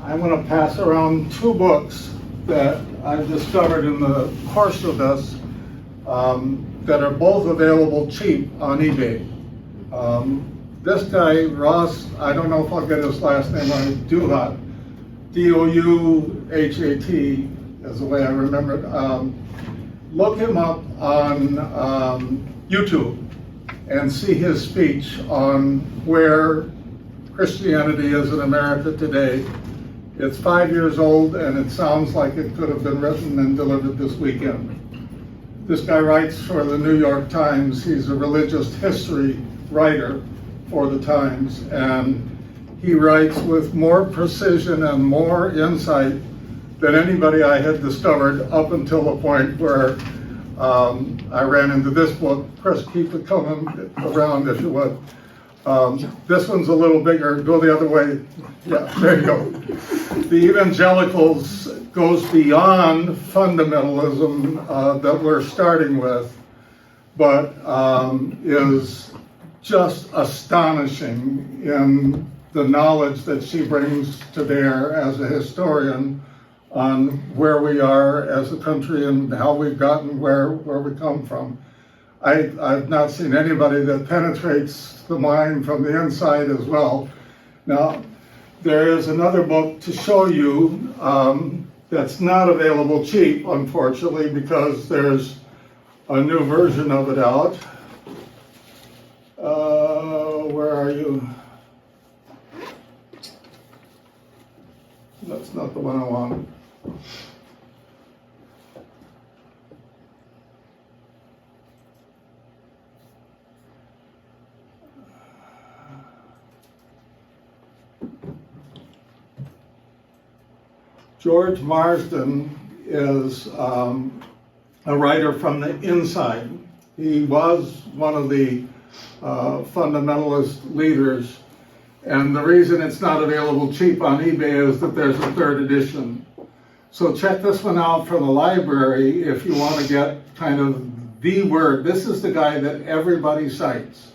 I'm going to pass around two books that I've discovered in the course of this that are both available cheap on eBay. This guy, Ross, I don't know if I'll get his last name right, Douhat, D-O-U-H-A-T is the way I remember it. Look him up on YouTube and see his speech on where Christianity is in America today. It's 5 years old and it sounds like it could have been written and delivered this weekend. This guy writes for the New York Times. He's a religious history writer for the Times, and he writes with more precision and more insight than anybody I had discovered up until the point where I ran into this book. Chris, keep it coming around if you would. This one's a little bigger. Go the other way. Yeah, there you go. The Evangelicals goes beyond fundamentalism that we're starting with, but is just astonishing in the knowledge that she brings to bear as a historian on where we are as a country and how we've gotten where we come from. I've not seen anybody that penetrates the mind from the inside as well. Now, there is another book to show you that's not available cheap, unfortunately, because there's a new version of it out. Where are you? That's not the one I want. George Marsden is a writer from the inside. He was one of the fundamentalist leaders, and the reason it's not available cheap on eBay is that there's a third edition. So check this one out from the library if you want to get kind of the word. This is the guy that everybody cites.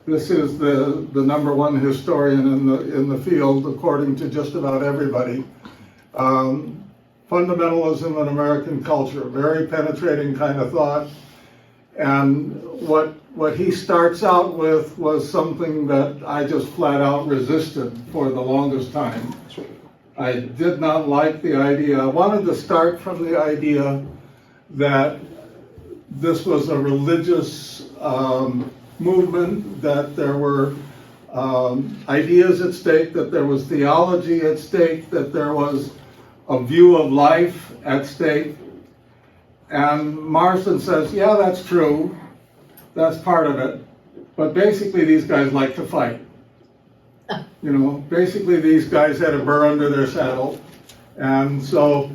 This is the number one historian in the field, according to just about everybody. Fundamentalism in American culture, very penetrating kind of thought. And what he starts out with was something that I just flat out resisted for the longest time. I did not like the idea. I wanted to start from the idea that this was a religious movement, that there were ideas at stake, that there was theology at stake, that there was a view of life at stake. And Marsden says, yeah, that's true. That's part of it. But basically, these guys like to fight. You know, basically, these guys had a burr under their saddle. And so,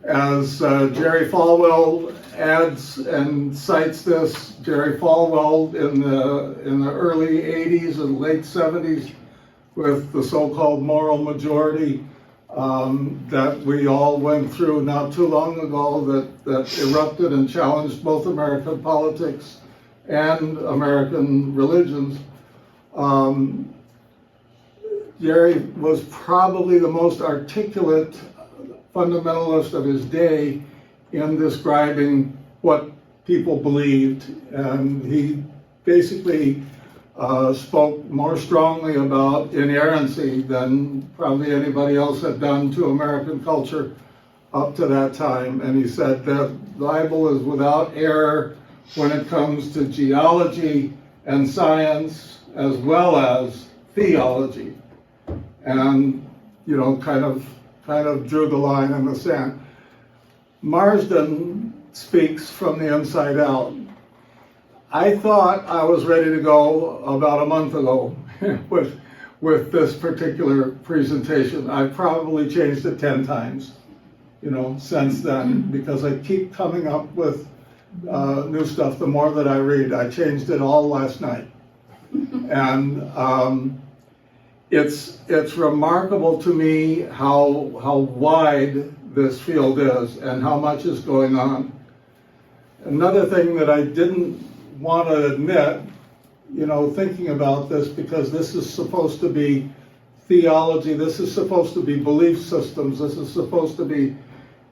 as Jerry Falwell adds and cites this, Jerry Falwell in the early 80s and late 70s with the so-called moral majority that we all went through not too long ago, that erupted and challenged both American politics and American religions. Jerry was probably the most articulate fundamentalist of his day in describing what people believed, and he basically spoke more strongly about inerrancy than probably anybody else had done to American culture up to that time. And he said the Bible is without error when it comes to geology and science as well as theology. And, you know, kind of drew the line in the sand. Marsden speaks from the inside out. I thought I was ready to go about a month ago with this particular presentation. I've probably changed it 10 times, you know, since then, because I keep coming up with new stuff the more that I read. I changed it all last night. And it's remarkable to me how wide this field is and how much is going on. Another thing that I didn't want to admit, you know, thinking about this, because this is supposed to be theology. This is supposed to be belief systems. This is supposed to be,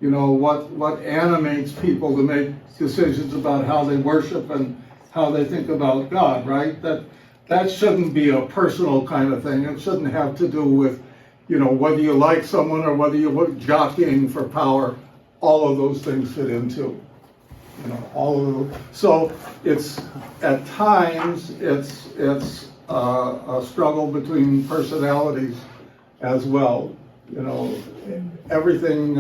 what animates people to make decisions about how they worship and how they think about God, right? That shouldn't be a personal kind of thing. It shouldn't have to do with, whether you like someone or whether you're jockeying for power. All of those things fit into, all of those. So it's, at times, it's a struggle between personalities as well. Everything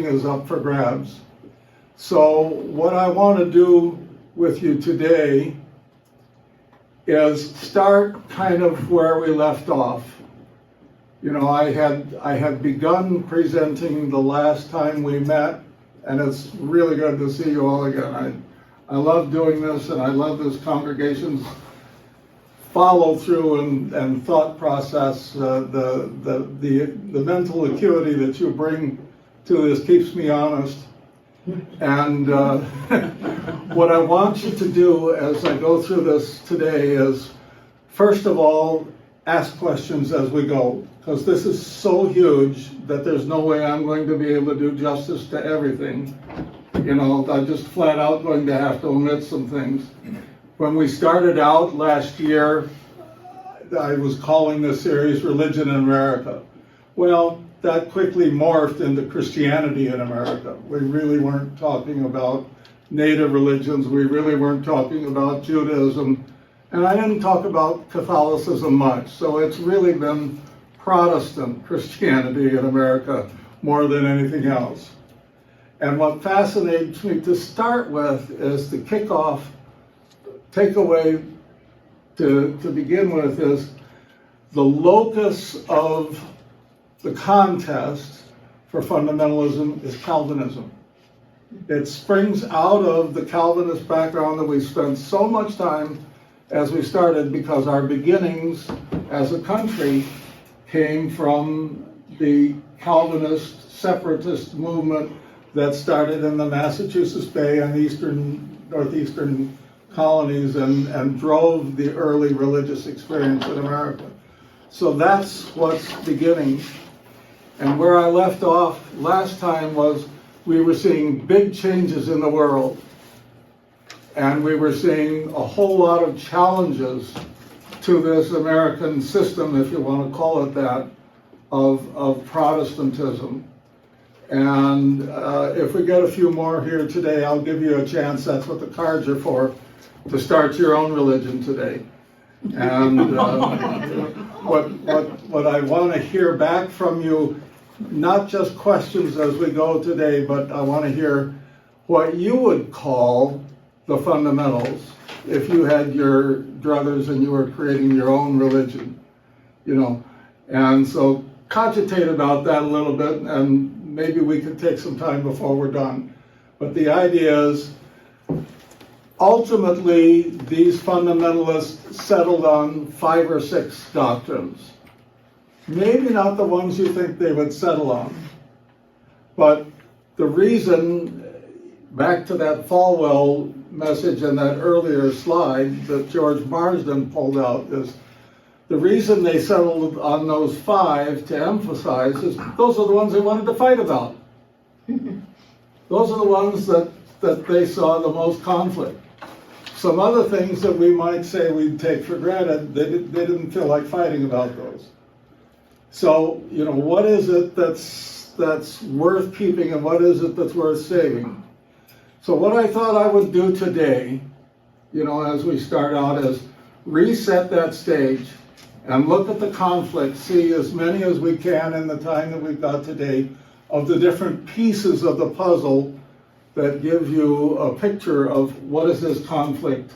is up for grabs. So what I want to do with you today is start kind of where we left off. I had begun presenting the last time we met, and it's really good to see you all again. I love doing this, and I love this congregation's follow through and thought process. The mental acuity that you bring to this keeps me honest. And what I want you to do as I go through this today is, first of all, ask questions as we go, because this is so huge that there's no way I'm going to be able to do justice to everything. I'm just flat out going to have to omit some things. When we started out last year, I was calling this series Religion in America. Well, that quickly morphed into Christianity in America. We really weren't talking about native religions. We really weren't talking about Judaism. And I didn't talk about Catholicism much. So it's really been Protestant Christianity in America more than anything else. And what fascinates me to start with is the kickoff takeaway to begin with is the locus of the contest for fundamentalism is Calvinism. It springs out of the Calvinist background that we spent so much time as we started, because our beginnings as a country came from the Calvinist separatist movement that started in the Massachusetts Bay and northeastern colonies and drove the early religious experience in America. So that's what's beginning. And where I left off last time was we were seeing big changes in the world. And we were seeing a whole lot of challenges to this American system, if you want to call it that, of Protestantism. And if we get a few more here today, I'll give you a chance, that's what the cards are for, to start your own religion today. And what I want to hear back from you, not just questions as we go today, but I want to hear what you would call the fundamentals if you had your druthers and you were creating your own religion, And so cogitate about that a little bit, and maybe we could take some time before we're done. But the idea is, ultimately, these fundamentalists settled on 5 or 6 doctrines. Maybe not the ones you think they would settle on, but the reason, back to that Falwell message and that earlier slide that George Marsden pulled out, is the reason they settled on those 5 to emphasize is those are the ones they wanted to fight about. Those are the ones that they saw the most conflict. Some other things that we might say we'd take for granted, they didn't feel like fighting about those. So, what is it that's worth keeping and what is it that's worth saving? So what I thought I would do today, as we start out, is reset that stage and look at the conflict, see as many as we can in the time that we've got today of the different pieces of the puzzle that give you a picture of what is this conflict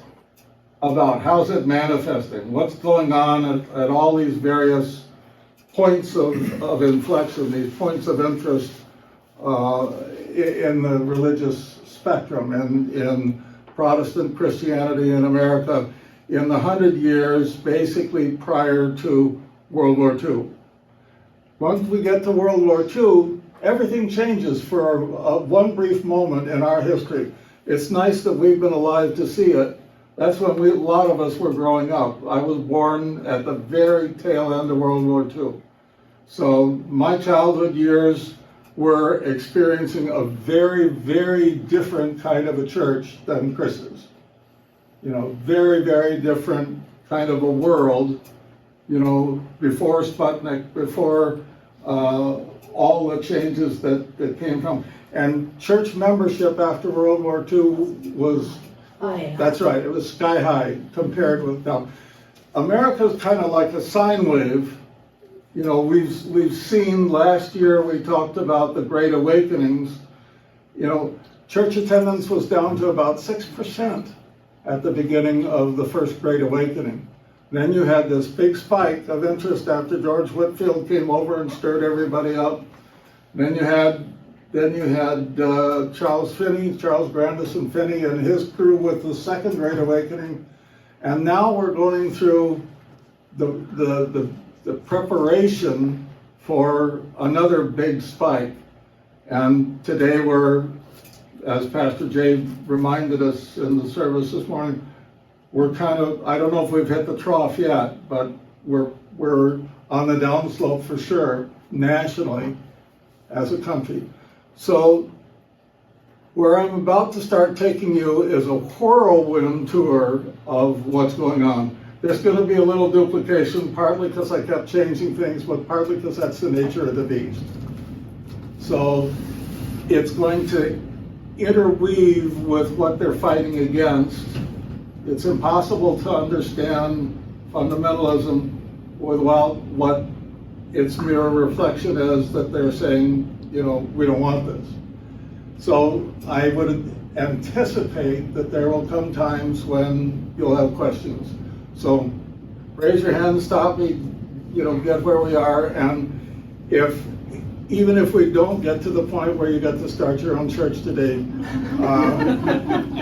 about, how's it manifesting, what's going on at all these various points of inflection, these points of interest in the religious spectrum and in Protestant Christianity in America in the 100 years basically prior to World War II. Once we get to World War II, everything changes for one brief moment in our history. It's nice that we've been alive to see it, That's when a lot of us were growing up. I was born at the very tail end of World War II. So my childhood years were experiencing a very, very different kind of a church than Chris's. You know, very, very different kind of a world, you know, before Sputnik, before all the changes that came from. And church membership after World War II was, that's right, it was sky high compared with now. America's kind of like a sine wave. You know, we've seen last year, we talked about the Great Awakenings. You know, church attendance was down to about 6% at the beginning of the first Great Awakening. Then you had this big spike of interest after George Whitefield came over and stirred everybody up. Then you had Charles Grandison Finney and his crew with the second Great Awakening. And now we're going through the preparation for another big spike. And today we're, as Pastor Jay reminded us in the service this morning, we're kind of, I don't know if we've hit the trough yet, but we're on the downslope for sure, nationally, as a country. So where I'm about to start taking you is a whirlwind tour of what's going on. There's going to be a little duplication, partly because I kept changing things, but partly because that's the nature of the beast. So it's going to interweave with what they're fighting against. It's impossible to understand fundamentalism without what its mirror reflection is, that they're saying, you know, we don't want this. So I would anticipate that there will come times when you'll have questions. So raise your hand, stop me, you know, get where we are, and even if we don't get to the point where you get to start your own church today,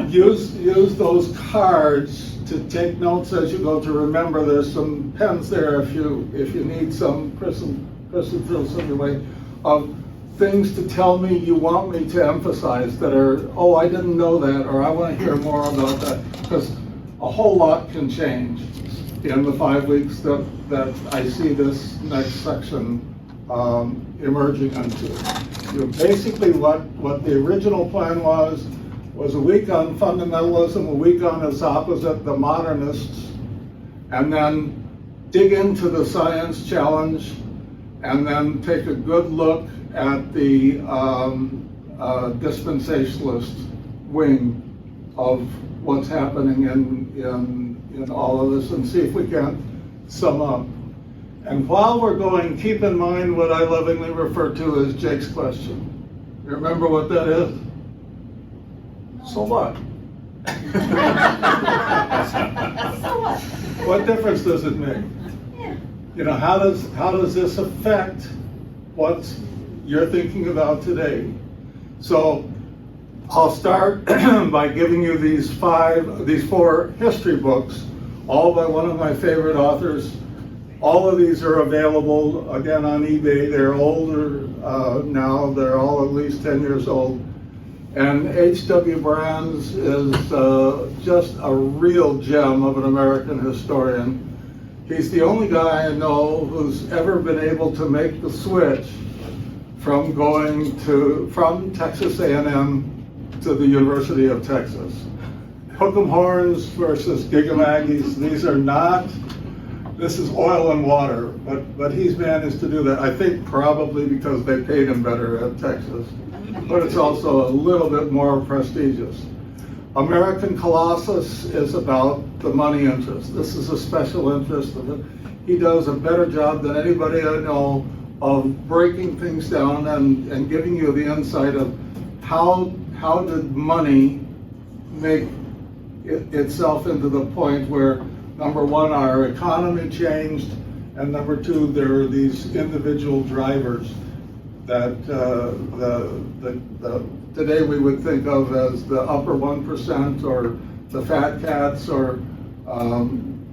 use those cards to take notes as you go. To remember, there's some pens there if you need some. Kristen threw some your way of things to tell me you want me to emphasize that are, oh, I didn't know that, or I want to hear more about that, because a whole lot can change in the 5 weeks that I see this next section emerging into. You know, basically what the original plan was a week on fundamentalism, a week on its opposite, the modernists, and then dig into the science challenge, and then take a good look at the dispensationalist wing of what's happening in all of this, and see if we can sum up. And while we're going, keep in mind what I lovingly refer to as Jake's question. You remember what that is? So what? So what? What difference does it make? Yeah. You know, how does this affect what you're thinking about today? So I'll start by giving you these four history books, all by one of my favorite authors. All of these are available, again, on eBay. They're older now. They're all at least 10 years old. And H.W. Brands is just a real gem of an American historian. He's the only guy I know who's ever been able to make the switch from Texas A&M to the University of Texas. Hook 'em horns versus Gigamaggies. This is oil and water, but he's managed to do that. I think probably because they paid him better at Texas, but it's also a little bit more prestigious. American Colossus is about the money interest. This is a special interest of it. He does a better job than anybody I know of breaking things down and giving you the insight of how did money make itself into the point where, number one, our economy changed, and number two, there are these individual drivers that today we would think of as the upper 1% or the fat cats or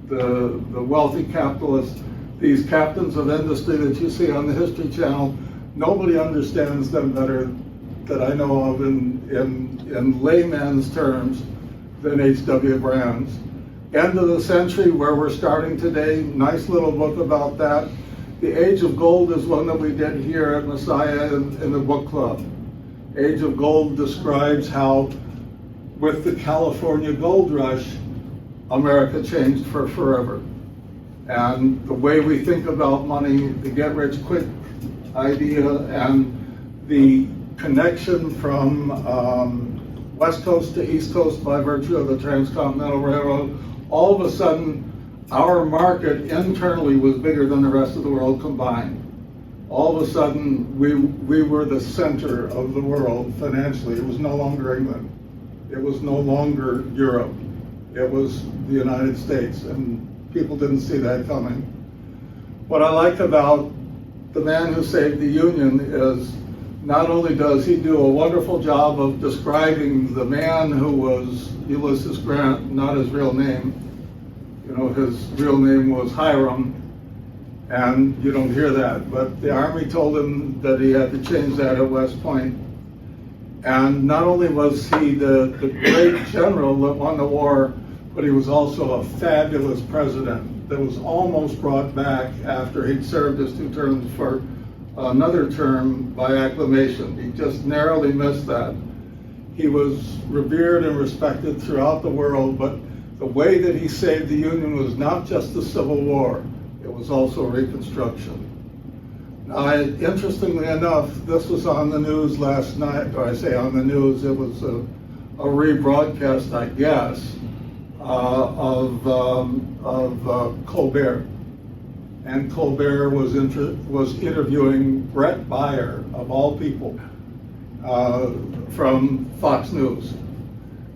the wealthy capitalists. These captains of industry that you see on the History Channel, nobody understands them better that I know of in layman's terms than H.W. Brands. end of the century, where we're starting today. Nice little book about that. The Age of Gold is one that we did here at Messiah in the book club. Age of Gold describes how, with the California gold rush, America changed for forever. And the way we think about money, the get-rich-quick idea, and the connection from West Coast to East Coast by virtue of the Transcontinental Railroad, all of a sudden, our market internally was bigger than the rest of the world combined. All of a sudden, we were the center of the world financially. It was no longer England. It was no longer Europe. It was the United States, and people didn't see that coming. What I like about the man who saved the Union is not only does he do a wonderful job of describing the man who was Ulysses Grant, not his real name. You know, his real name was Hiram, and you don't hear that, but the Army told him that he had to change that at West Point. And not only was he the great general that won the war, but he was also a fabulous president that was almost brought back after he'd served his 2 terms for another term by acclamation. He just narrowly missed that. He was revered and respected throughout the world, but the way that he saved the Union was not just the Civil War, it was also Reconstruction. Now, interestingly enough, this was on the news last night, or I say on the news, it was a rebroadcast, I guess, of Colbert. And Colbert was interviewing Brett Baier, of all people, from Fox News.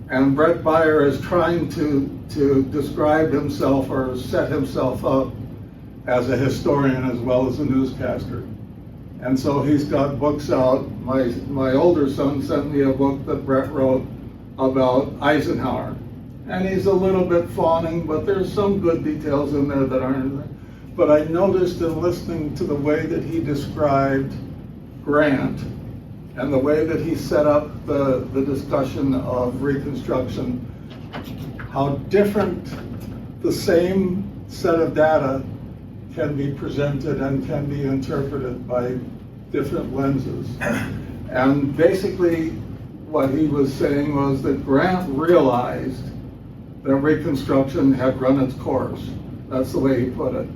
And Brett Baier is trying to describe himself or set himself up as a historian as well as a newscaster. And so he's got books out. My older son sent me a book that Brett wrote about Eisenhower. And he's a little bit fawning, but there's some good details in there that aren't there. But I noticed in listening to the way that he described Grant and the way that he set up the discussion of Reconstruction, how different the same set of data can be presented and can be interpreted by different lenses. And basically what he was saying was that Grant realized that Reconstruction had run its course. That's the way he put it.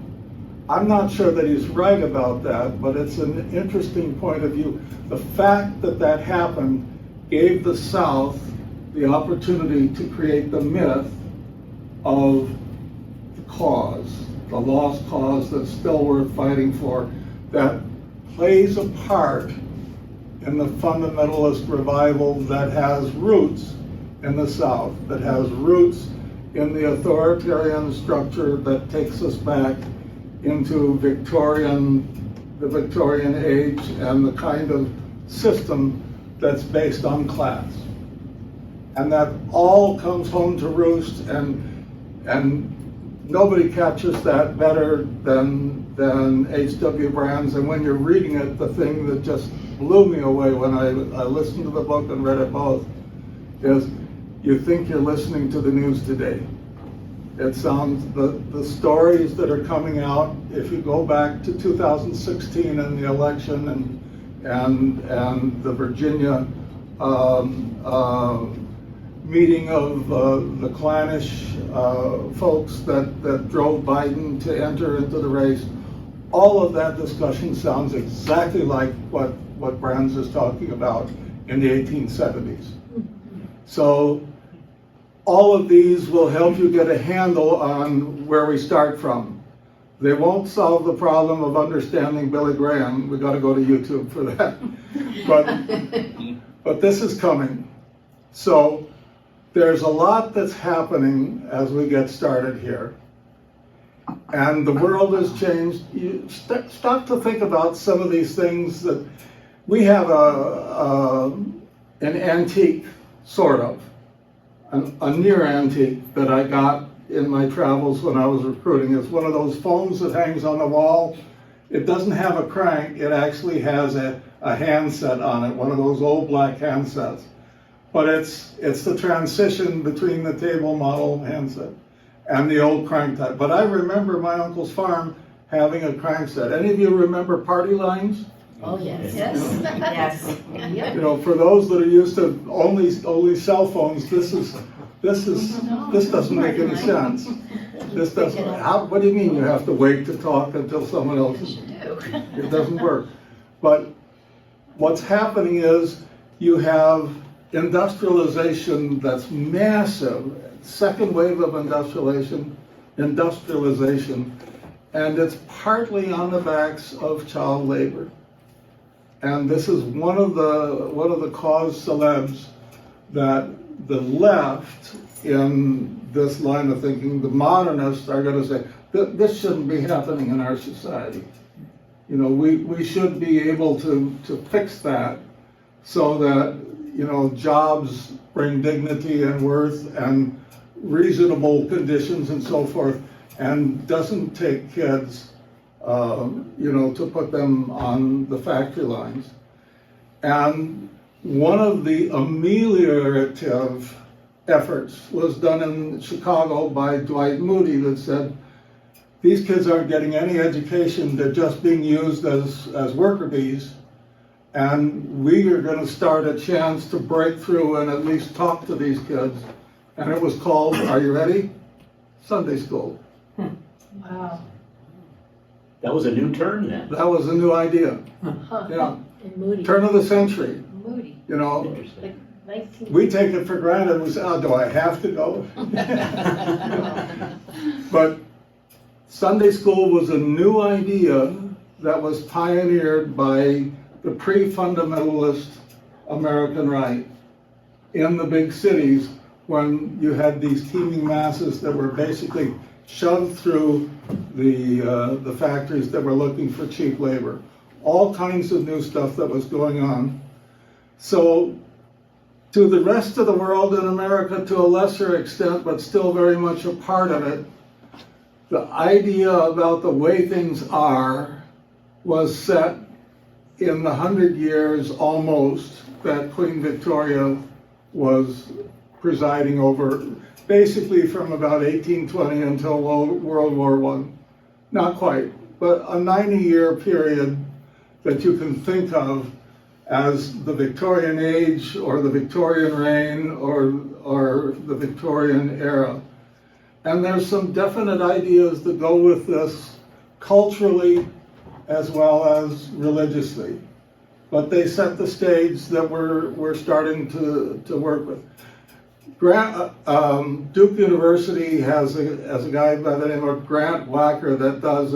I'm not sure that he's right about that, but it's an interesting point of view. The fact that that happened gave the South the opportunity to create the myth of the cause, the lost cause that's still worth fighting for, that plays a part in the fundamentalist revival that has roots in the South, that has roots in the authoritarian structure that takes us back into the Victorian age and the kind of system that's based on class. And that all comes home to roost, and nobody captures that better than H.W. Brands. And when you're reading it, the thing that just blew me away when I listened to the book and read it both is you think you're listening to the news today. It sounds, the stories that are coming out, if you go back to 2016 and the election and the Virginia meeting of the clannish folks that drove Biden to enter into the race, all of that discussion sounds exactly like what Brands is talking about in the 1870s. So all of these will help you get a handle on where we start from. They won't solve the problem of understanding Billy Graham. We got to go to YouTube for that. But this is coming. So there's a lot that's happening as we get started here. And the world has changed. You stop to think about some of these things that we have an antique, sort of. A near antique that I got in my travels when I was recruiting. It's one of those phones that hangs on the wall. It doesn't have a crank, it actually has a handset on it, one of those old black handsets. But it's the transition between the table model handset. and the old crank type. But I remember my uncle's farm having a crank set. Any of you remember party lines? Oh, yes. Yes. Yes. Yep. You know, for those that are used to only cell phones, this doesn't make any sense. This doesn't. What do you mean you have to wait to talk until someone else? It doesn't work. But what's happening is you have industrialization that's massive, second wave of industrialization, and it's partly on the backs of child labor. And this is one of the cause celebs that the left in this line of thinking, the modernists are going to say, this shouldn't be happening in our society. You know, we should be able to fix that so that, you know, jobs bring dignity and worth and reasonable conditions and so forth, and doesn't take kids, you know, to put them on the factory lines. And one of the ameliorative efforts was done in Chicago by Dwight Moody that said, these kids aren't getting any education, they're just being used as worker bees, and we are going to start a chance to break through and at least talk to these kids. And it was called, are you ready? Sunday school. Wow. That was a new turn then. That was a new idea. Yeah. And Moody. Turn of the century. Moody. You know, Interesting. 19. we take it for granted. We say, oh, do I have to go? But Sunday school was a new idea that was pioneered by the pre-fundamentalist American right in the big cities, when you had these teeming masses that were basically shoved through the factories that were looking for cheap labor. All kinds of new stuff that was going on. So to the rest of the world in America, to a lesser extent, but still very much a part of it, the idea about the way things are was set in the 100 years almost that Queen Victoria was presiding over, basically from about 1820 until World War I. Not quite, but a 90-year period that you can think of as the Victorian age or the Victorian reign or the Victorian era. And there's some definite ideas that go with this culturally as well as religiously. But they set the stage that we're starting to work with. Duke University has a guy by the name of Grant Wacker that does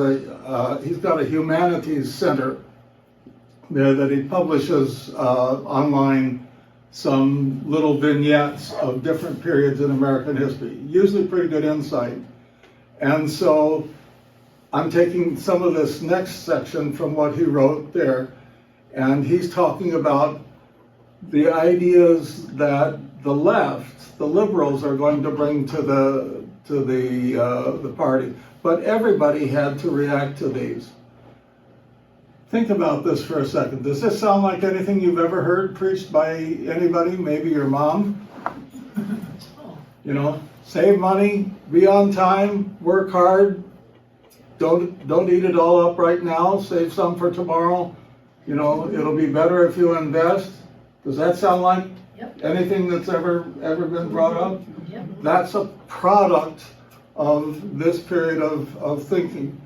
he's got a humanities center there that he publishes online some little vignettes of different periods in American history, usually pretty good insight. And so I'm taking some of this next section from what he wrote there, and he's talking about the ideas that the left, the liberals, are going to bring to the party. But everybody had to react to these. Think about this for a second. Does this sound like anything you've ever heard preached by anybody? Maybe your mom? You know, save money, be on time, work hard, don't eat it all up right now, save some for tomorrow. You know, it'll be better if you invest. Does that sound like anything that's ever been brought up? Yep. That's a product of this period of thinking.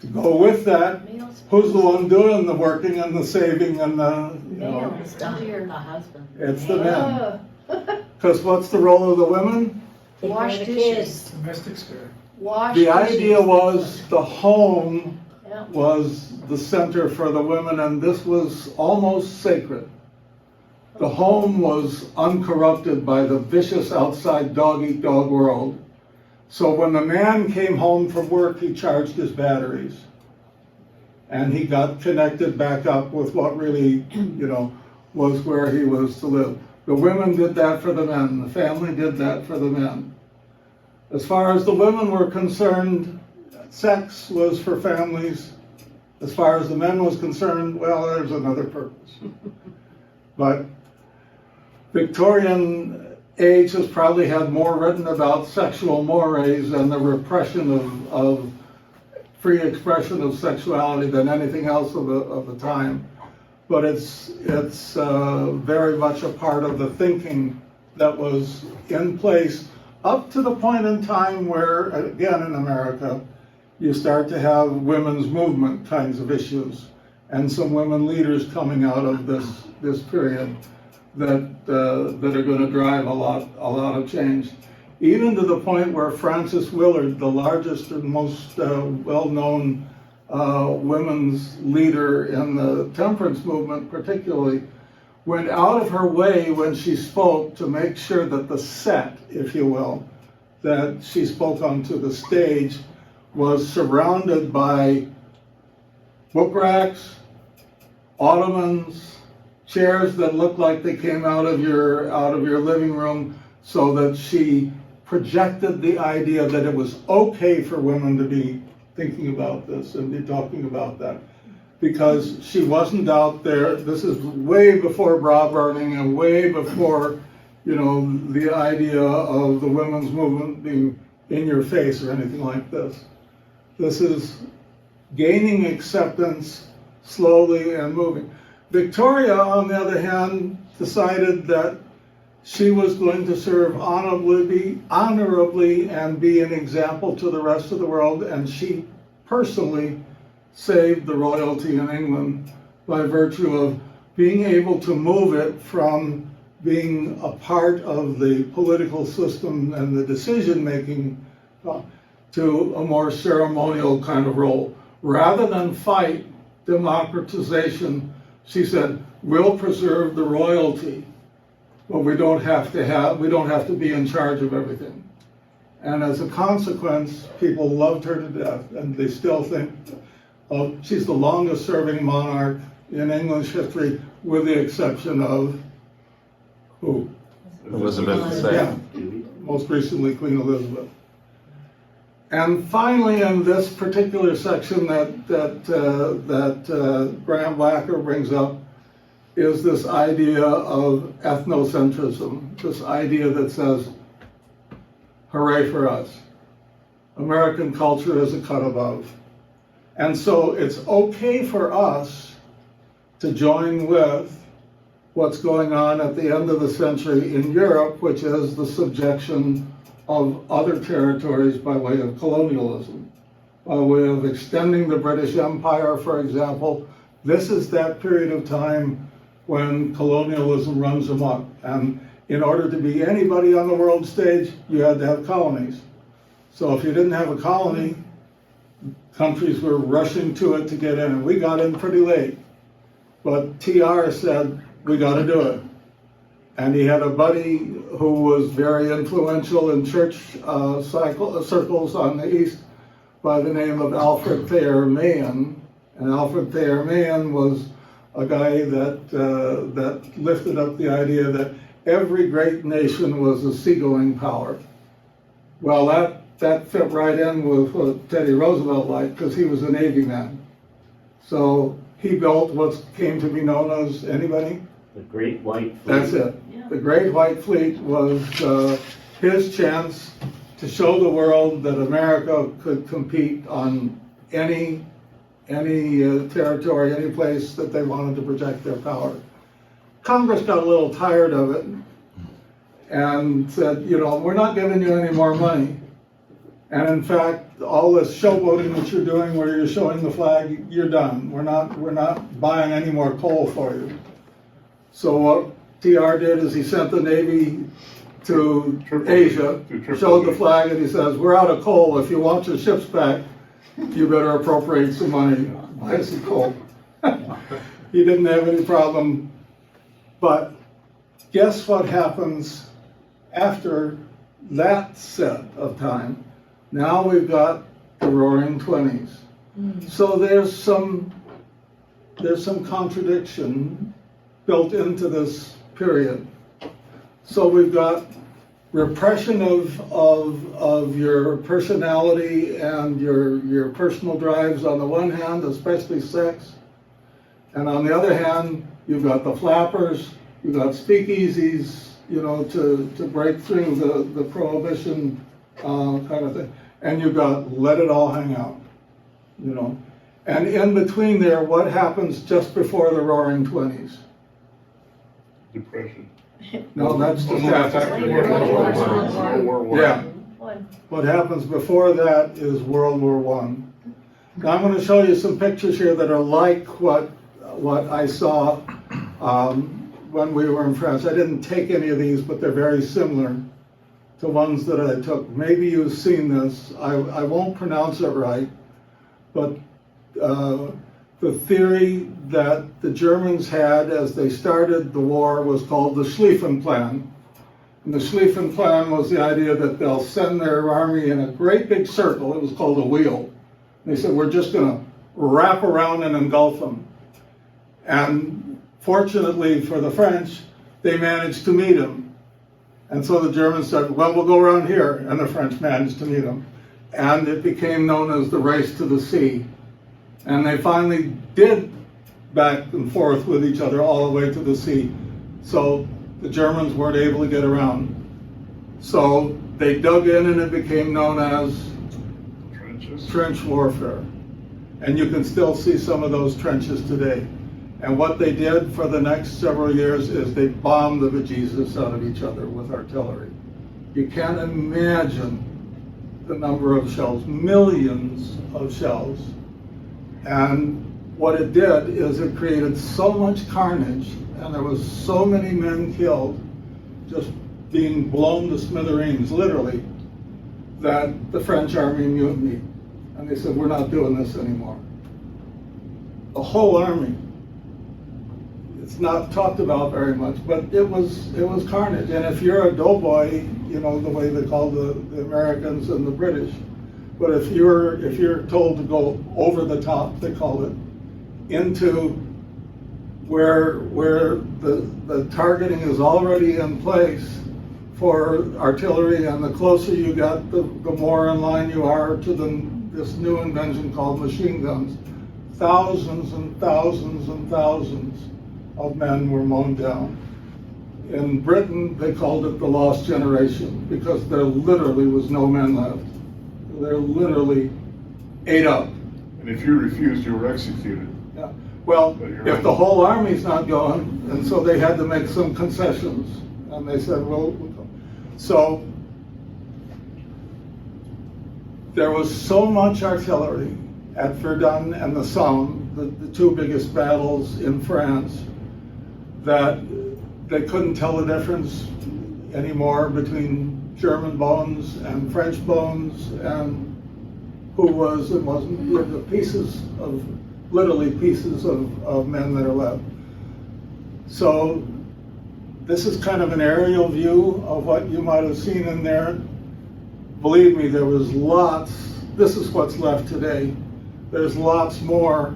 To go with that, who's the one doing the working and the saving and the, you know, It's not your husband. it's the men. Oh. Because what's the role of the women? Take Wash care of the dishes. kids. Domestic sphere. Wash The dishes. idea was the home Yeah. was the center for the women, and this was almost sacred. The home was uncorrupted by the vicious outside dog-eat-dog world. So when the man came home from work, he charged his batteries. And he got connected back up with what really, you know, was where he was to live. The women did that for the men. The family did that for the men. As far as the women were concerned, sex was for families. As far as the men was concerned, well, there's another purpose. But Victorian age has probably had more written about sexual mores and the repression of free expression of sexuality than anything else of the time. But it's very much a part of the thinking that was in place up to the point in time where, again in America, you start to have women's movement kinds of issues and some women leaders coming out of this period that are going to drive a lot of change. Even to the point where Frances Willard, the largest and most well-known women's leader in the temperance movement particularly, went out of her way when she spoke to make sure that the set, if you will, that she spoke onto the stage was surrounded by book racks, ottomans, chairs that looked like they came out of your living room, so that she projected the idea that it was okay for women to be thinking about this and be talking about that. Because she wasn't out there, this is way before bra burning and way before, the idea of the women's movement being in your face or anything like this. This is gaining acceptance slowly and moving. Victoria, on the other hand, decided that she was going to serve honorably and be an example to the rest of the world, and she personally saved the royalty in England by virtue of being able to move it from being a part of the political system and the decision-making to a more ceremonial kind of role. Rather than fight democratization, she said, we'll preserve the royalty, but we don't have to be in charge of everything. And as a consequence, people loved her to death, and they still think, she's the longest serving monarch in English history, with the exception of who? Elizabeth II. Yeah, most recently Queen Elizabeth. And finally, in this particular section that Graham Wacker brings up, is this idea of ethnocentrism, this idea that says, hooray for us. American culture is a cut above. And so it's okay for us to join with what's going on at the end of the century in Europe, which is the subjection of other territories by way of colonialism, by way of extending the British Empire, for example. This is that period of time when colonialism runs amok. And in order to be anybody on the world stage, you had to have colonies. So if you didn't have a colony, countries were rushing to it to get in, and we got in pretty late. But TR said, we got to do it. And he had a buddy who was very influential in church circles on the East by the name of Alfred Thayer Mahan. And Alfred Thayer Mahan was a guy that lifted up the idea that every great nation was a seagoing power. Well, that fit right in with what Teddy Roosevelt liked, because he was a Navy man. So he built what came to be known as, anybody? The Great White Fleet. That's it. Yeah. The Great White Fleet was his chance to show the world that America could compete on any territory, any place that they wanted to project their power. Congress got a little tired of it and said, we're not giving you any more money. And in fact, all this showboating that you're doing where you're showing the flag, you're done. We're not buying any more coal for you. So what TR did is he sent the Navy to Asia, showed the flag, and he says, we're out of coal. If you want your ships back, you better appropriate some money, buy some coal. He didn't have any problem. But guess what happens after that set of time? Now we've got the Roaring Twenties. So there's some contradiction built into this period. So we've got repression of your personality and your personal drives on the one hand, especially sex. And on the other hand, you've got the flappers, you've got speakeasies, you know, to break through the prohibition kind of thing. And you got let it all hang out, you know. And in between there, what happens just before the Roaring Twenties? Depression. No, that's just after. World War One. Yeah. One. What happens before that is World War One. Now I'm going to show you some pictures here that are like what I saw when we were in France. I didn't take any of these, but they're very similar to ones that I took. Maybe you've seen this. I won't pronounce it right, but the theory that the Germans had as they started the war was called the Schlieffen Plan. And the Schlieffen Plan was the idea that they'll send their army in a great big circle. It was called a wheel. They said, we're just going to wrap around and engulf them. And fortunately for the French, they managed to meet them. And so the Germans said, well, we'll go around here. And the French managed to meet them. And it became known as the race to the sea. And they finally did back and forth with each other all the way to the sea. So the Germans weren't able to get around. So they dug in and it became known as Trenches. trench warfare. And you can still see some of those trenches today. And what they did for the next several years is they bombed the bejesus out of each other with artillery. You can't imagine the number of shells, millions of shells. And what it did is it created so much carnage, and there was so many men killed, just being blown to smithereens, literally, that the French army mutinied. And they said, we're not doing this anymore. The whole army. It's not talked about very much, but it was carnage. And if you're a doughboy, you know, the way they call the Americans and the British, but if you're told to go over the top, they call it, into where the targeting is already in place for artillery, and the closer you got, the more in line you are to this new invention called machine guns. Thousands and thousands and thousands of men were mown down. In Britain, they called it the lost generation because there literally was no men left. They're literally ate up. And if you refused, you were executed. Yeah. Well, But you're if right. the whole army's not going, and so they had to make some concessions. And they said, well, so there was so much artillery at Verdun and the Somme, the two biggest battles in France, that they couldn't tell the difference anymore between German bones and French bones and who was and wasn't. The pieces of, literally pieces of men that are left. So this is kind of an aerial view of what you might have seen in there. Believe me, there was lots. This is what's left today. There's lots more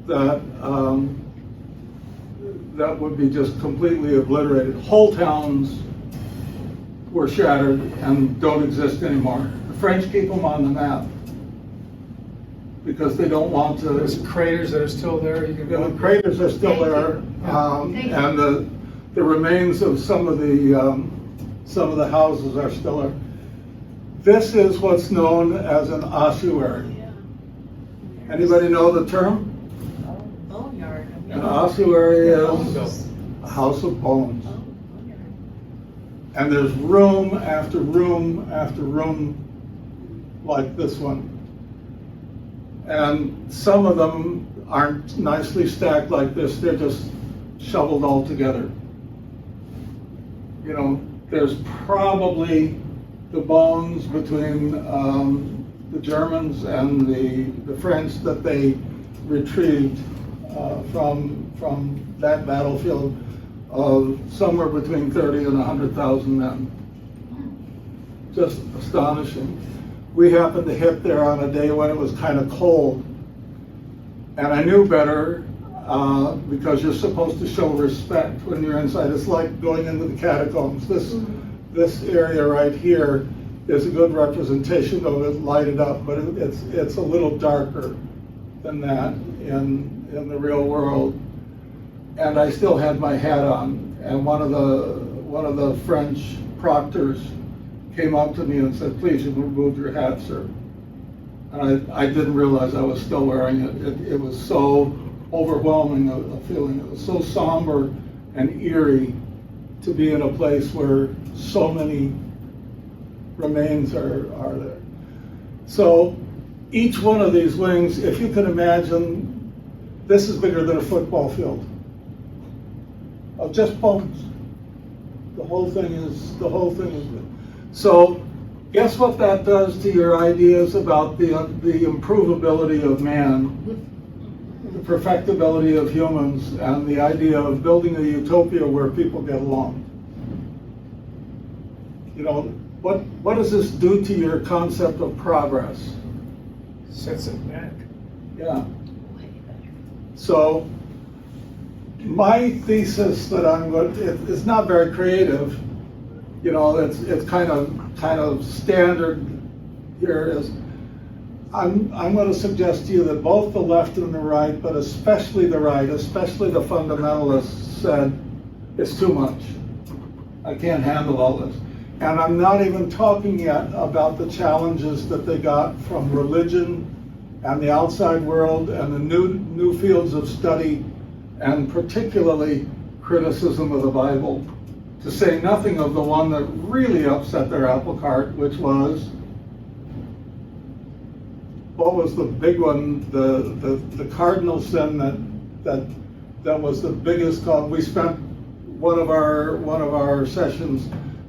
that that would be just completely obliterated. Whole towns were shattered and don't exist anymore. The French keep them on the map because they don't want to. There's craters that are still there. You can The craters are still there, and the remains of some of the houses are still there. This is what's known as an ossuary. Anybody know the term? Boneyard. An ossuary is a house of bones. And there's room after room after room like this one. And some of them aren't nicely stacked like this, they're just shoveled all together. You know, there's probably the bones between the Germans and the French that they retrieved from that battlefield of somewhere between 30 and 100,000 men. Just astonishing. We happened to hit there on a day when it was kind of cold. And I knew better because you're supposed to show respect when you're inside. It's like going into the catacombs. This area right here is a good representation of it lighted up, but it's a little darker than that in the real world. And I still had my hat on. And one of the French proctors came up to me and said, "Please, you remove your hat, sir." And I didn't realize I was still wearing it. It was so overwhelming a feeling. It was so somber and eerie to be in a place where so many remains are there. So each one of these wings, if you can imagine, this is bigger than a football field of just bones. The whole thing is big. So guess what that does to your ideas about the improvability of man, the perfectibility of humans, and the idea of building a utopia where people get along. You know, what does this do to your concept of progress? Sets it back. Yeah. So my thesis that it's not very creative. You know, it's kind of standard here is I'm going to suggest to you that both the left and the right, but especially the right, especially the fundamentalists, said it's too much. I can't handle all this. And I'm not even talking yet about the challenges that they got from religion and the outside world and the new fields of study, and particularly criticism of the Bible, to say nothing of the one that really upset their apple cart, which was, what was the big one, the cardinal sin that was the biggest cause. We spent one of our sessions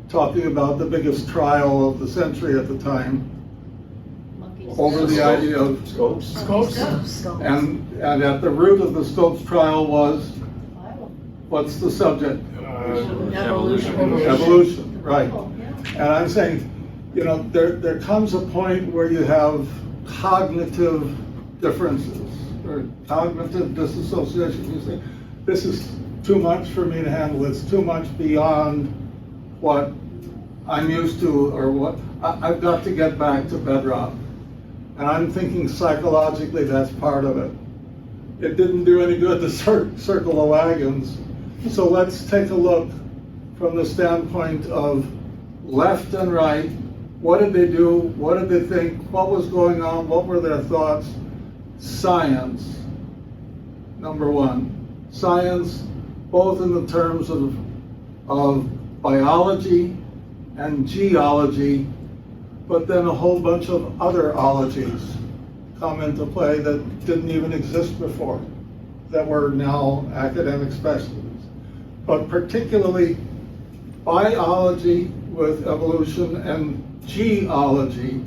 talking about the biggest trial of the century at the time, over the idea of Scopes? and at the root of the Scopes trial was, what's the subject? Evolution, right. And I'm saying, you know, there comes a point where you have cognitive differences or cognitive disassociation. You say, this is too much for me to handle. It's too much beyond what I'm used to, or what I've got to get back to bedrock. And I'm thinking psychologically that's part of it. It didn't do any good to circle the wagons. So let's take a look from the standpoint of left and right. What did they do? What did they think? What was going on? What were their thoughts? Science, number one. Science, both in the terms of biology and geology, but then a whole bunch of other ologies come into play that didn't even exist before, that were now academic specialties. But particularly biology with evolution and geology.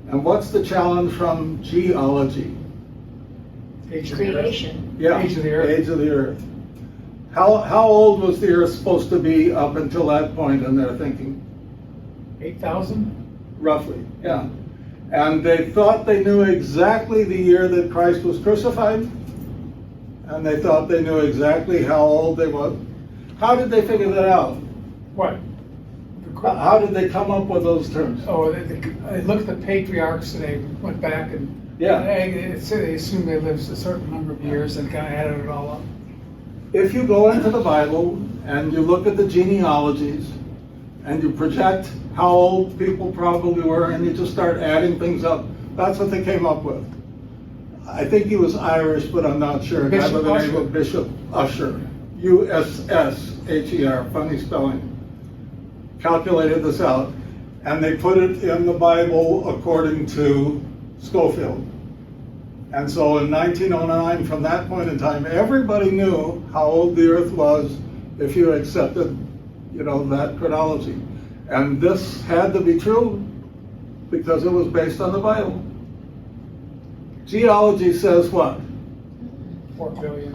And what's the challenge from geology? Age of the Earth. Creation. Yeah, Age of the Earth. Age of the Earth. How old was the Earth supposed to be up until that point in their thinking? 8,000? Roughly, yeah. And they thought they knew exactly the year that Christ was crucified, and they thought they knew exactly how old they were. How did they figure that out? What? How did they come up with those terms? Oh, they looked at the patriarchs and they went back and Yeah. they assumed they lived a certain number of years and kind of added it all up. If you go into the Bible and you look at the genealogies and you project how old people probably were and you just start adding things up, that's what they came up with. I think he was Irish, but I'm not sure. A guy by the name of Bishop Usher, Usher, funny spelling, calculated this out, and they put it in the Bible according to Schofield. And so in 1909, from that point in time, everybody knew how old the Earth was if you accepted, you know, that chronology. And this had to be true because it was based on the Bible. Geology says what? 4 billion.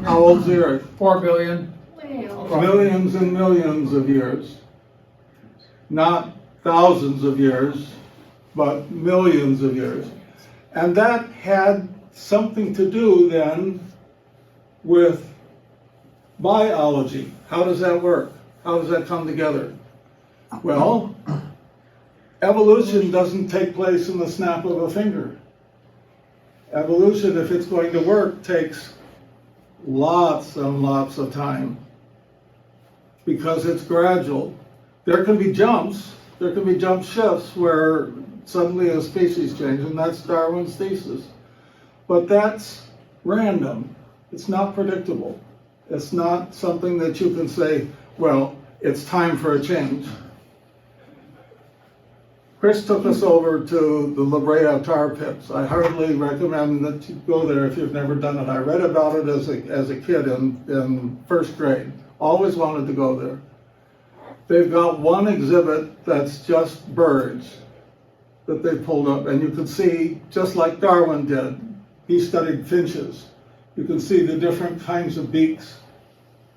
How old's the Earth? 4 billion. Millions and millions of years. Not thousands of years, but millions of years. And that had something to do then with biology. How does that work? How does that come together? Well, evolution doesn't take place in the snap of a finger. Evolution, if it's going to work, takes lots and lots of time. because it's gradual. There can be jumps, there can be jump shifts where suddenly a species changes, and that's Darwin's thesis. But that's random. It's not predictable. It's not something that you can say, well, it's time for a change. Chris took us over to the La Brea tar pits. I heartily recommend that you go there if you've never done it. I read about it as a kid in first grade. Always wanted to go there. They've got one exhibit that's just birds that they pulled up, and you can see, just like Darwin did, he studied finches. You can see the different kinds of beaks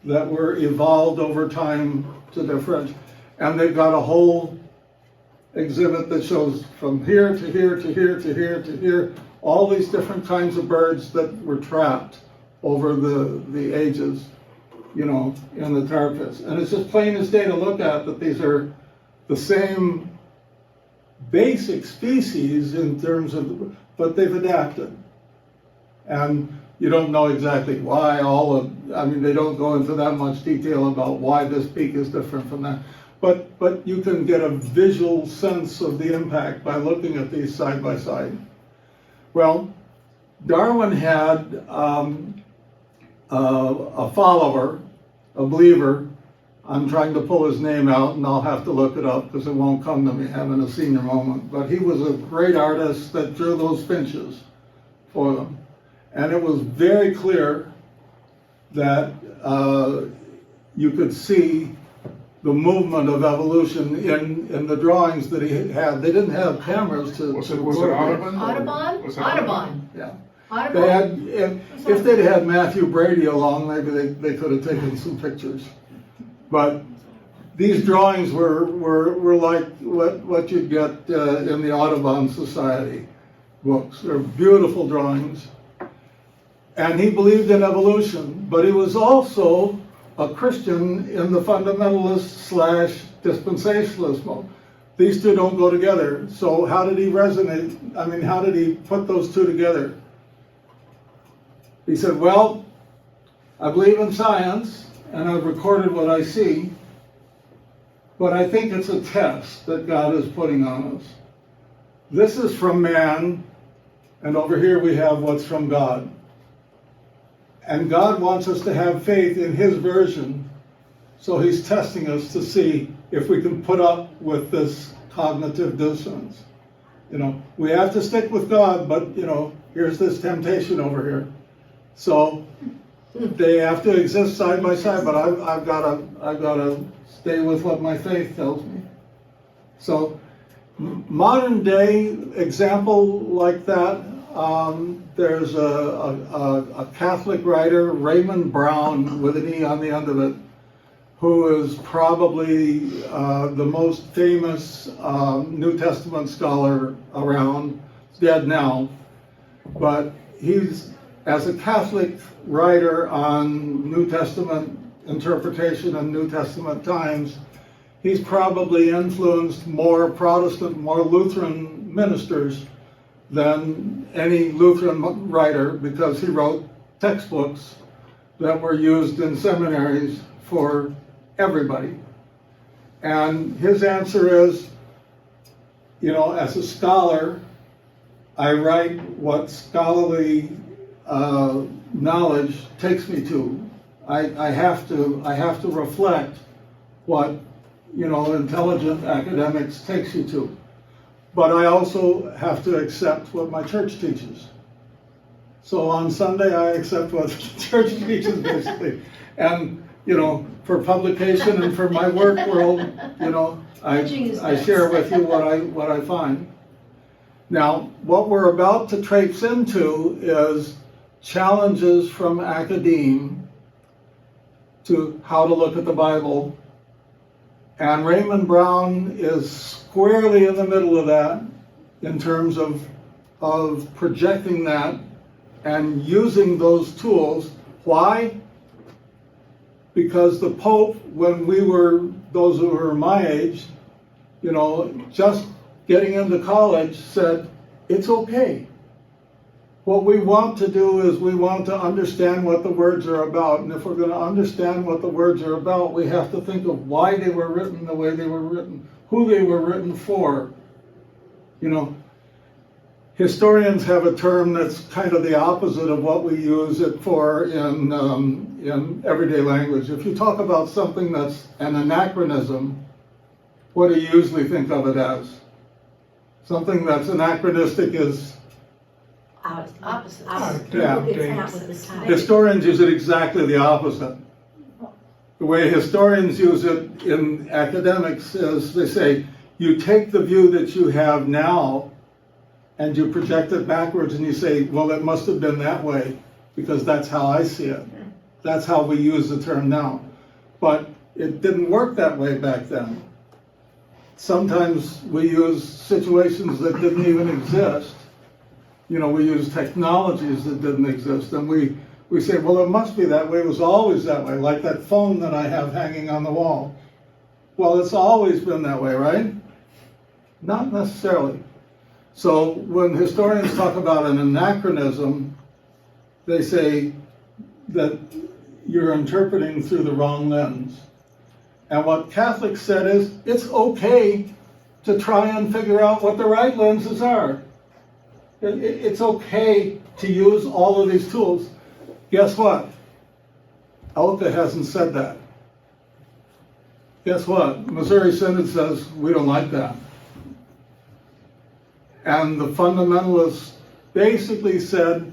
that were evolved over time to different, and they've got a whole exhibit that shows from here to here to here to here to here, all these different kinds of birds that were trapped over the ages, you know, in the tar pits. And it's just plain as day to look at that these are the same basic species in terms of, but they've adapted. And you don't know exactly why they don't go into that much detail about why this beak is different from that. But you can get a visual sense of the impact by looking at these side by side. Well, Darwin had a follower, a believer. I'm trying to pull his name out, and I'll have to look it up because it won't come to me having a senior moment. But he was a great artist that drew those finches for them. And it was very clear that you could see the movement of evolution in the drawings that he had. They didn't have cameras to. Was it Audubon? Audubon? Was it Audubon. Yeah. Audubon? They had, if they'd had Matthew Brady along, maybe they could have taken some pictures. But these drawings were like what you'd get in the Audubon Society books. They're beautiful drawings. And he believed in evolution, but he was also a Christian in the fundamentalist / dispensationalist mode. These two don't go together. So how did he resonate? I mean, how did he put those two together? He said, well, I believe in science, and I've recorded what I see, but I think it's a test that God is putting on us. This is from man, and over here we have what's from God. And God wants us to have faith in his version, so he's testing us to see if we can put up with this cognitive dissonance. You know, we have to stick with God, but, you know, here's this temptation over here. So they have to exist side by side, but I've got to stay with what my faith tells me. So modern day example like that, there's a Catholic writer, Raymond Brown, with an E on the end of it, who is probably the most famous New Testament scholar around. He's dead now, but he's, as a Catholic writer on New Testament interpretation and New Testament times, he's probably influenced more Protestant, more Lutheran ministers than any Lutheran writer, because he wrote textbooks that were used in seminaries for everybody. And his answer is, you know, as a scholar, I write what scholarly knowledge takes me to. I have to reflect what, you know, intelligent academics takes you to. But I also have to accept what my church teaches. So on Sunday, I accept what the church teaches, basically. And, you know, for publication and for my work world, you know, I share with you what I find. Now, what we're about to traipse into is challenges from academe to how to look at the Bible. And Raymond Brown is squarely in the middle of that in terms of projecting that and using those tools. Why? Because the Pope, when we were, those who were my age, you know, just getting into college, said, it's okay. What we want to do is we want to understand what the words are about. And if we're going to understand what the words are about, we have to think of why they were written the way they were written, who they were written for. You know, historians have a term that's kind of the opposite of what we use it for in everyday language. If you talk about something that's an anachronism, what do you usually think of it as? Something that's anachronistic is Opposite. Yeah. It's not with the time. historians use it exactly the opposite. The way historians use it in academics is they say, you take the view that you have now and you project it backwards and you say, well, it must have been that way because that's how I see it. That's how we use the term now. But it didn't work that way back then. Sometimes we use situations that didn't even exist. You know, we use technologies that didn't exist, and we say, well, it must be that way. It was always that way, like that phone that I have hanging on the wall. Well, it's always been that way, right? Not necessarily. So when historians talk about an anachronism, they say that you're interpreting through the wrong lens. And what Catholics said is, it's okay to try and figure out what the right lenses are. It's okay to use all of these tools. Guess what? Elka hasn't said that. Guess what? Missouri Synod says we don't like that. And the fundamentalists basically said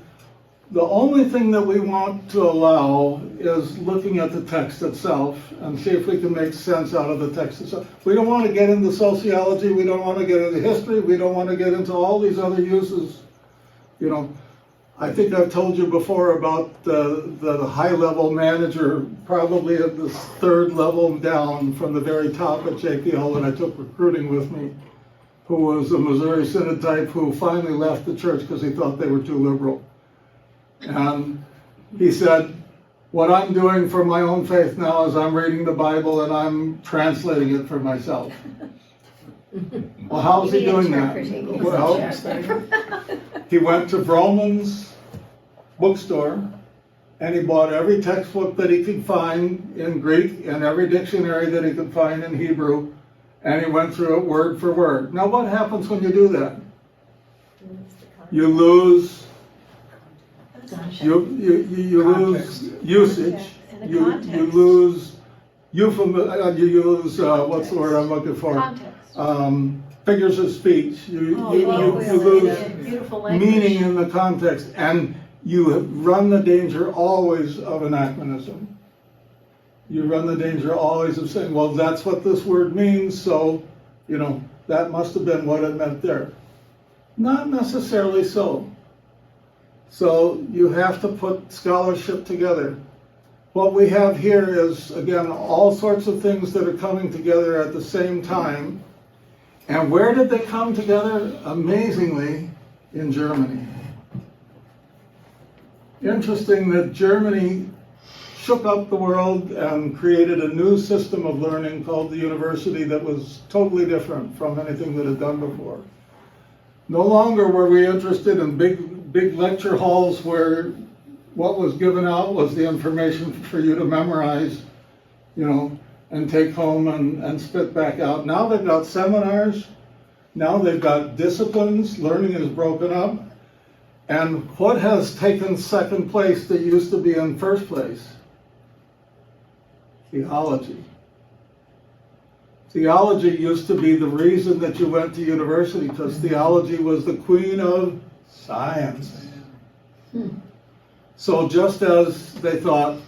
the only thing that we want to allow is looking at the text itself and see if we can make sense out of the text itself. We don't want to get into sociology, we don't want to get into history, we don't want to get into all these other uses. You know, I think I've told you before about the high-level manager, probably at the third level down from the very top at JPL when I took recruiting with me, who was a Missouri Synod type who finally left the church because he thought they were too liberal. And he said, what I'm doing for my own faith now is I'm reading the Bible and I'm translating it for myself. Well, how's he doing that? Well, he went to Vroman's bookstore and he bought every textbook that he could find in Greek and every dictionary that he could find in Hebrew, and he went through it word for word. Now what happens when you do that? You lose you lose usage, you lose euphemism, you lose what's the word I'm looking for? Context. Figures of speech. You lose meaning in the context, and you run the danger always of anachronism. You run the danger always of saying, well, that's what this word means, so, you know, that must have been what it meant there. Not necessarily so. So you have to put scholarship together. What we have here is, again, all sorts of things that are coming together at the same time. And where did they come together? Amazingly, in Germany. Interesting that Germany shook up the world and created a new system of learning called the university that was totally different from anything that had done before. No longer were we interested in big lecture halls where what was given out was the information for you to memorize, you know, and take home and spit back out. Now they've got seminars, now they've got disciplines, learning is broken up, and what has taken second place that used to be in first place? Theology. Theology used to be the reason that you went to university, because theology was the queen of science. So just as they thought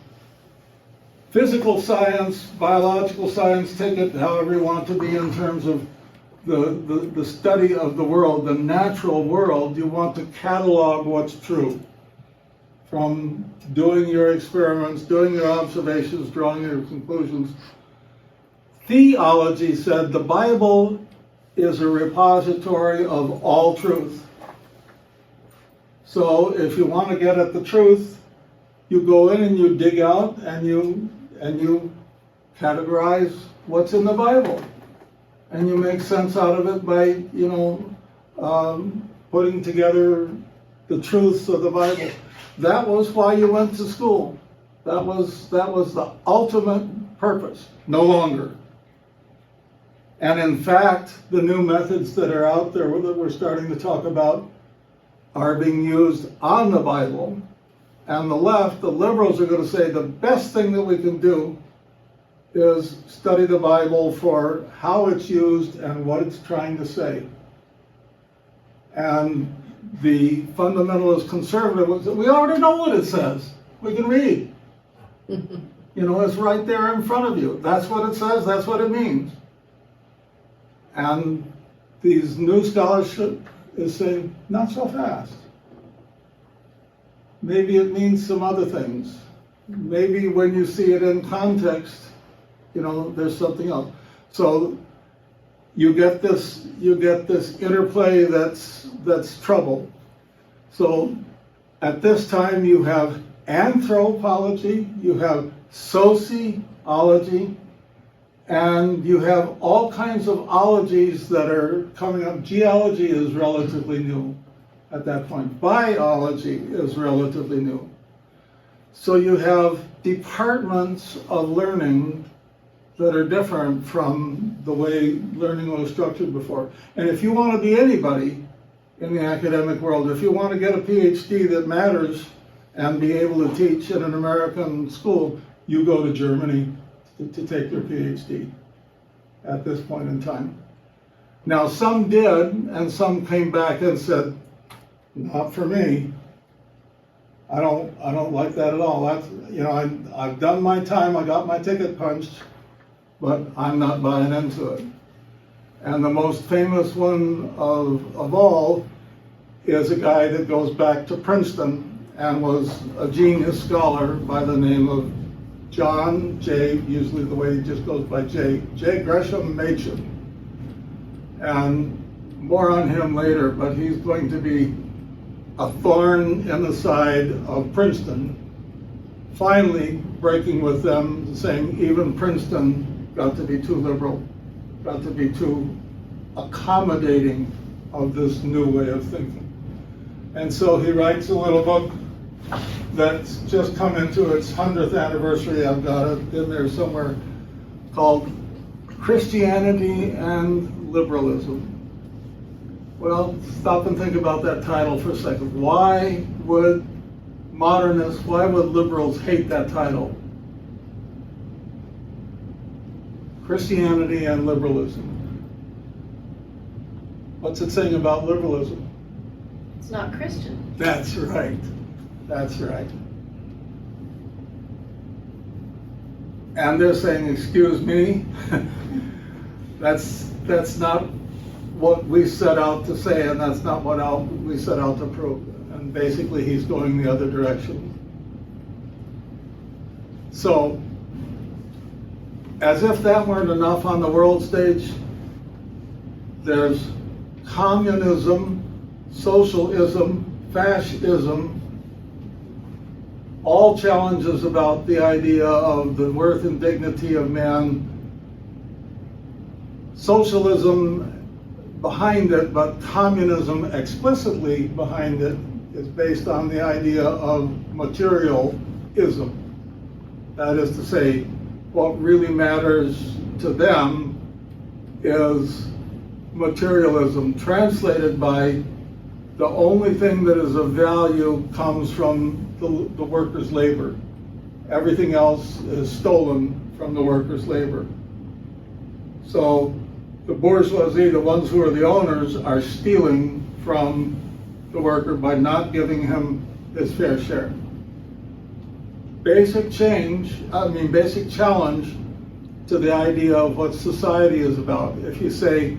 physical science, biological science, take it however you want to be in terms of the study of the world, the natural world, you want to catalog what's true. From doing your experiments, doing your observations, drawing your conclusions. Theology said the Bible is a repository of all truth. So if you want to get at the truth, you go in and you dig out and you categorize what's in the Bible, and you make sense out of it by putting together the truths of the Bible. That was why you went to school. That was the ultimate purpose. No longer. And in fact, the new methods that are out there that we're starting to talk about are being used on the Bible. And the left, the liberals, are going to say the best thing that we can do is study the Bible for how it's used and what it's trying to say. And the fundamentalist conservative was that we already know what it says. We can read. It's right there in front of you. That's what it says, that's what it means. And these new scholarship is saying, not so fast. Maybe it means some other things. Maybe when you see it in context, there's something else. So you get this interplay that's trouble. So at this time you have anthropology, you have sociology, and you have all kinds of ologies that are coming up. Geology is relatively new at that point. Biology is relatively new. So you have departments of learning that are different from the way learning was structured before. And if you want to be anybody in the academic world, if you want to get a PhD that matters and be able to teach in an American school, you go to Germany to take your PhD at this point in time. Now some did, and some came back and said, not for me. I don't like that at all. That's, I've done my time, I got my ticket punched, but I'm not buying into it. And the most famous one of all is a guy that goes back to Princeton and was a genius scholar by the name of John J., usually the way he just goes by J Gresham Machen. And more on him later, but he's going to be a thorn in the side of Princeton, finally breaking with them, saying even Princeton got to be too liberal, got to be too accommodating of this new way of thinking. And so he writes a little book that's just come into its 100th anniversary. I've got it in there somewhere, called Christianity and Liberalism. Well, stop and think about that title for a second. Why would modernists, why would liberals hate that title? Christianity and liberalism. What's it saying about liberalism? It's not Christian. That's right. That's right. And they're saying, excuse me, that's not what we set out to say, and that's not what we set out to prove. And basically he's going the other direction. So, as if that weren't enough on the world stage, there's communism, socialism, fascism, all challenges about the idea of the worth and dignity of man. Socialism behind it, but communism explicitly behind it, is based on the idea of materialism. That is to say, what really matters to them is materialism, translated by the only thing that is of value comes from the worker's labor. Everything else is stolen from the worker's labor. So the bourgeoisie, the ones who are the owners, are stealing from the worker by not giving him his fair share. Basic challenge to the idea of what society is about. If you say,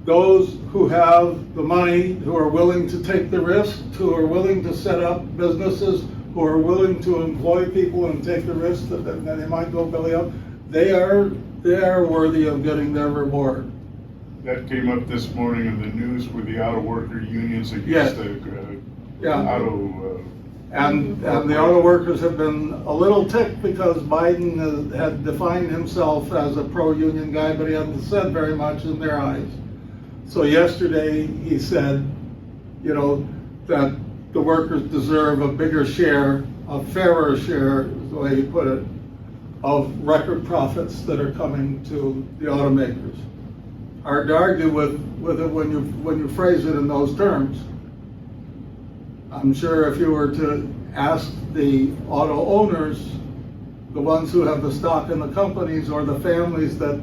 those who have the money, who are willing to take the risk, who are willing to set up businesses, who are willing to employ people and take the risk that they might go belly up, they are worthy of getting their reward. That came up this morning in the news with the auto worker unions against the auto. And the auto workers have been a little ticked because Biden had defined himself as a pro-union guy, but he hasn't said very much in their eyes. So yesterday he said, that the workers deserve a bigger share, a fairer share, is the way you put it, of record profits that are coming to the automakers. Hard to argue with it when you phrase it in those terms. I'm sure if you were to ask the auto owners, the ones who have the stock in the companies or the families that,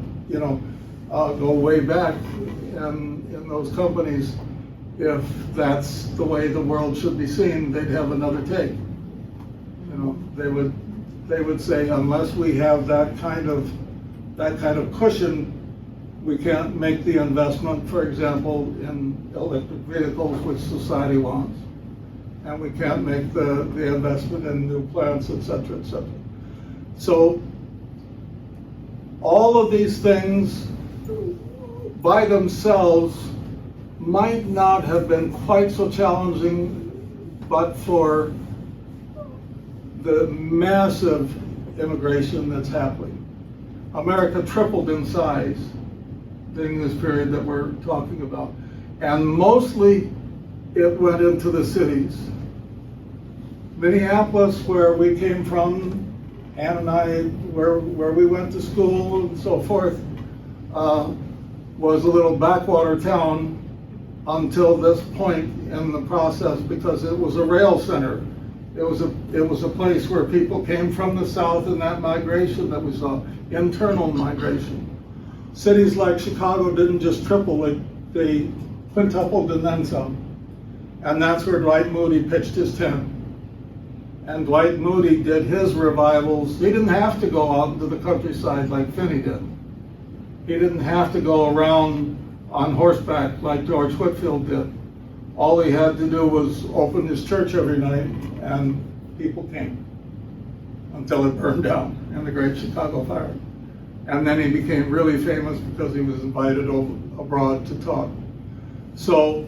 go way back in those companies, if that's the way the world should be seen, they'd have another take. They would say, unless we have that kind of cushion, we can't make the investment, for example, in electric vehicles, which society wants. And we can't make the investment in new plants, et cetera, et cetera. So all of these things by themselves might not have been quite so challenging, but for the massive immigration that's happening. America tripled in size during this period that we're talking about. And mostly it went into the cities. Minneapolis, where we came from, Ann and I, where we went to school and so forth, was a little backwater town until this point in the process, because it was a rail center. It was a place where people came from the south, and that migration that we saw, internal migration. Cities like Chicago didn't just triple, they quintupled and then some. And that's where Dwight Moody pitched his tent. And Dwight Moody did his revivals. He didn't have to go out into the countryside like Finney did. He didn't have to go around on horseback like George Whitefield did. All he had to do was open his church every night, and people came until it burned down in the Great Chicago Fire. And then he became really famous because he was invited abroad to talk. So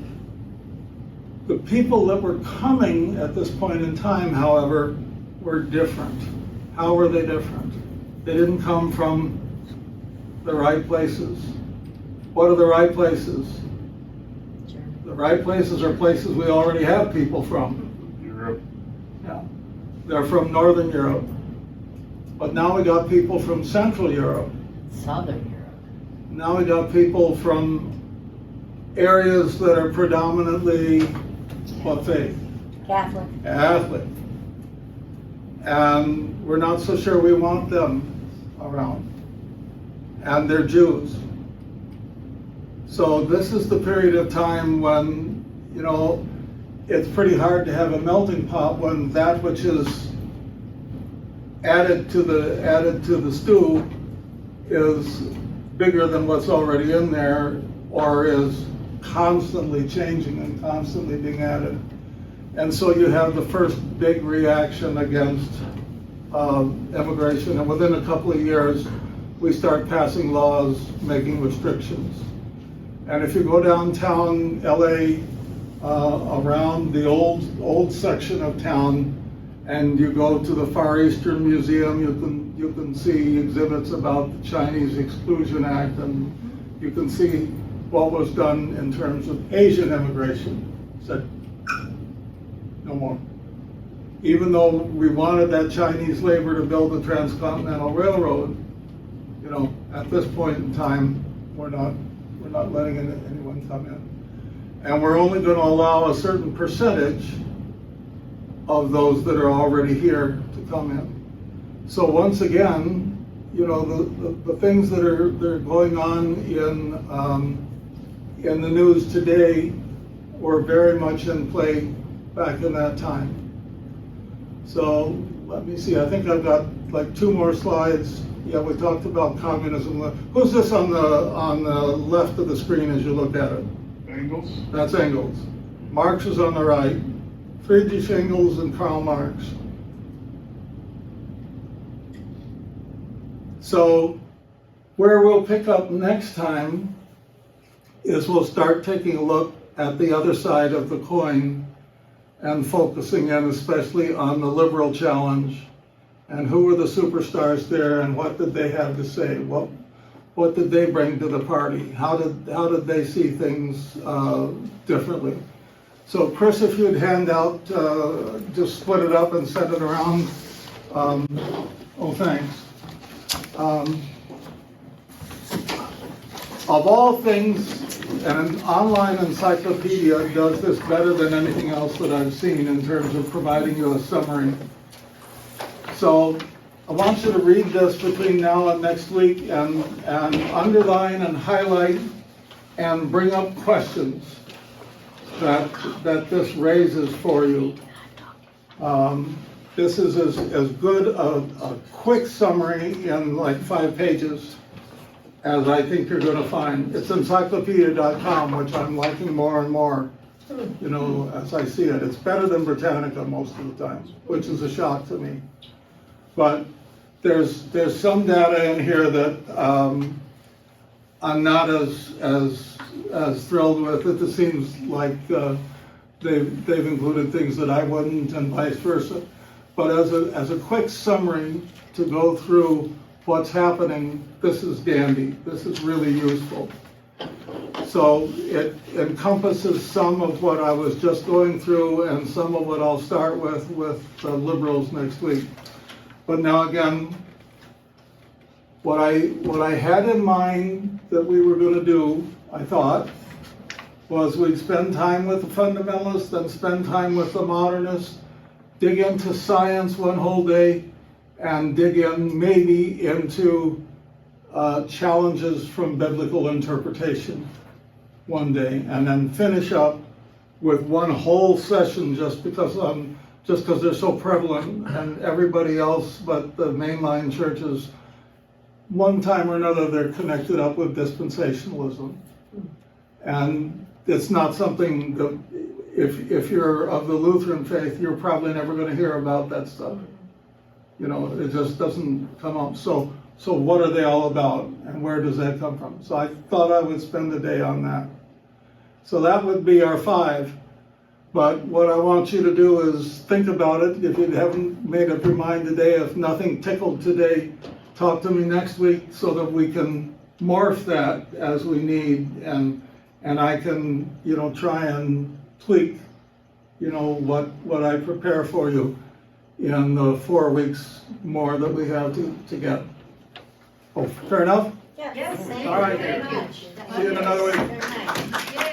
the people that were coming at this point in time, however, were different. How were they different? They didn't come from the right places. What are the right places? The right places are places we already have people from. Europe. Yeah. They're from Northern Europe. But now we got people from Central Europe. Southern Europe. Now we got people from areas that are predominantly, what faith? Catholic. Catholic. And we're not so sure we want them around. And they're Jews. So this is the period of time when, it's pretty hard to have a melting pot when that which is added to the stew is bigger than what's already in there, or is constantly changing and constantly being added. And so you have the first big reaction against immigration, and within a couple of years, we start passing laws making restrictions. And if you go downtown LA, around the old section of town, and you go to the Far Eastern Museum, you can see exhibits about the Chinese Exclusion Act, and you can see what was done in terms of Asian immigration. Said, no more. Even though we wanted that Chinese labor to build the Transcontinental Railroad, at this point in time, we're not letting anyone come in. And we're only going to allow a certain percentage of those that are already here to come in. So once again, the things that are going on in the news today were very much in play back in that time. So let me see, I think I've got like 2 more slides. Yeah, we talked about communism. Who's this on the left of the screen as you look at it? Engels? That's Engels. Marx is on the right. Friedrich Engels and Karl Marx. So where we'll pick up next time is we'll start taking a look at the other side of the coin and focusing in especially on the liberal challenge and who were the superstars there and what did they have to say? What did they bring to the party? How did they see things differently? So Chris, if you'd hand out, just split it up and send it around. Oh, thanks. Of all things, an online encyclopedia does this better than anything else that I've seen in terms of providing you a summary. So I want you to read this between now and next week and underline and highlight and bring up questions that this raises for you. This is as good a quick summary in like 5 pages as I think you're going to find. It's encyclopedia.com, which I'm liking more and more, you know, as I see it. It's better than Britannica most of the time, which is a shock to me. But there's some data in here that I'm not as thrilled with. It seems like they've included things that I wouldn't, and vice versa. But as a quick summary to go through what's happening, this is dandy. This is really useful. So it encompasses some of what I was just going through and some of what I'll start with the liberals next week. But now again, what I had in mind that we were going to do, I thought, was we'd spend time with the fundamentalists, then spend time with the modernists, dig into science one whole day, and dig in maybe into challenges from biblical interpretation one day, and then finish up with one whole session just because they're so prevalent, and everybody else but the mainline churches, one time or another, they're connected up with dispensationalism. And it's not something that, if you're of the Lutheran faith, you're probably never going to hear about that stuff. You know, it just doesn't come up. So what are they all about, and where does that come from? So I thought I would spend the day on that. So that would be our 5. But what I want you to do is think about it. If you haven't made up your mind today, if nothing tickled today, talk to me next week so that we can morph that as we need, and I can, you know, try and tweak, you know, what I prepare for you in the 4 weeks more that we have to get. Oh, fair enough? Yes. All right. Thank you very much. See you in another week. Very nice.